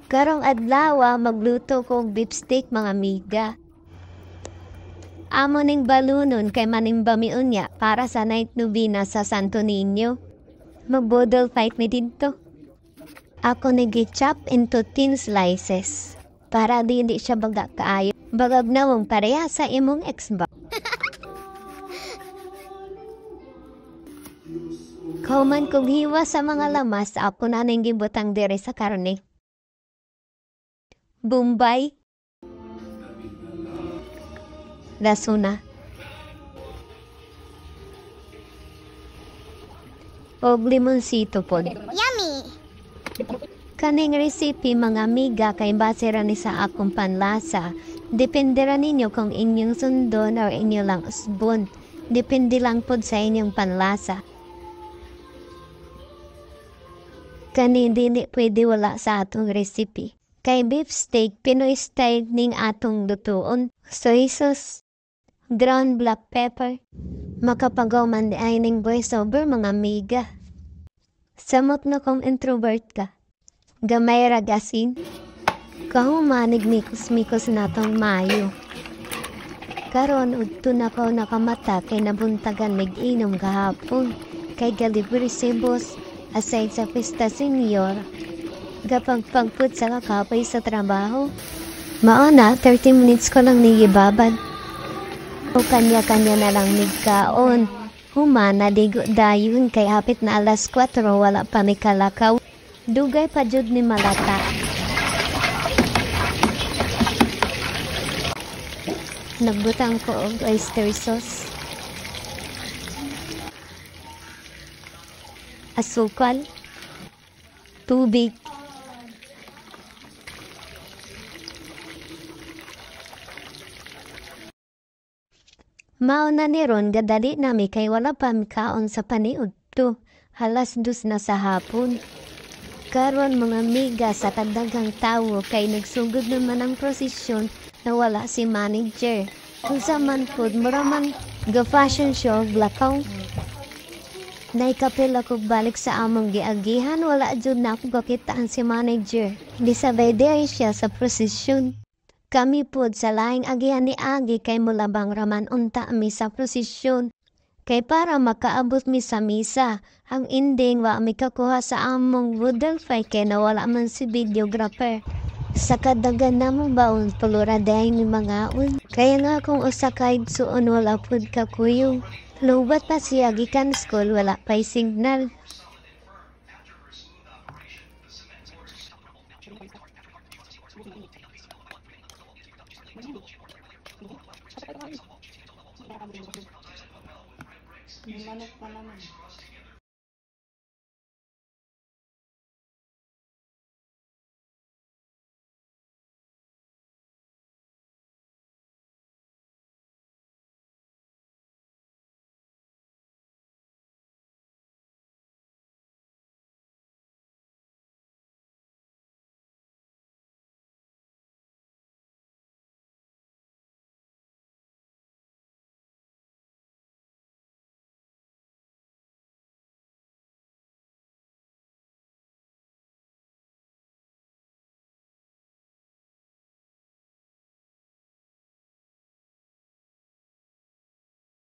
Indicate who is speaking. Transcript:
Speaker 1: Karong adlaw magluto kog beef steak mga amiga. Amo ning balunon kay manimbami unya para sa night novena sa Santo Niño. Magbodol fight mi dito. Ako nag-chop into thin slices para di siya baga kaayo. Bagag nawong pareha sa imong ex-ba. Kauman kong hiwa sa mga lamas, ako na nang gibutang dire sa karne. Bombay. Lasuna. Og limonsito pod.
Speaker 2: Yummy!
Speaker 1: Kaning recipe mga amiga kay base ra ni sa akong panlasa. Depende ra ninyo kung inyong sundon o inyo lang usbon. Depende lang pod sa inyong panlasa. Kani dili pwede wala sa atong recipe. Kay beef steak, Pinoy style ning atong lutuon. Soy sauce, ground black pepper. Makapagaw man di ay ning voiceover mga amiga. Samot na kung introvert ka. Gamay ragasin. Kahumanig mikos-mikos natong mayo. Karon udto na ko nakamata kay nabuntagan nag-inom kahapon. Kay delivery si boss. Aside sa pista senior, gapagpagput sa kakapay sa trabaho. Mauna, 30 minutes ko lang nigibabad. O kanya-kanya na lang nigkaon. Humana, digo dayon kay hapit na alas 4, wala pa may kalakaw. Dugay pa jud ni malata. Nagbutang ko og oyster sauce. Asukal, tubig, mauna ni ron gadali nami kay wala pa mikaon sa paniud to. Halas 2 na sa hapon. Karon mga miga sa kadagang tawo kay nagsugod naman ang prosesyon na wala si manager. Kung sa man pod muraman ga fashion show blakaw. Naikapil ako balik sa among giagihan, wala jud na ako kakitaan si manager. Di sabay day siya sa prosesyon. Kami pod sa laing agihan ni Agi kay mulabang raman unta mi sa prosesyon. Kay para makaabot mi sa misa, ang ending wa mi kakuha sa among Woodalfay kay nawala man si videographer. Sa kadagan namong baon, puluraday ni mga un. Kaya nga kung usakay suon wala pod kakuyong. Lubat pa siya gikan school, wala pa'y signal.
Speaker 2: Manok pa naman.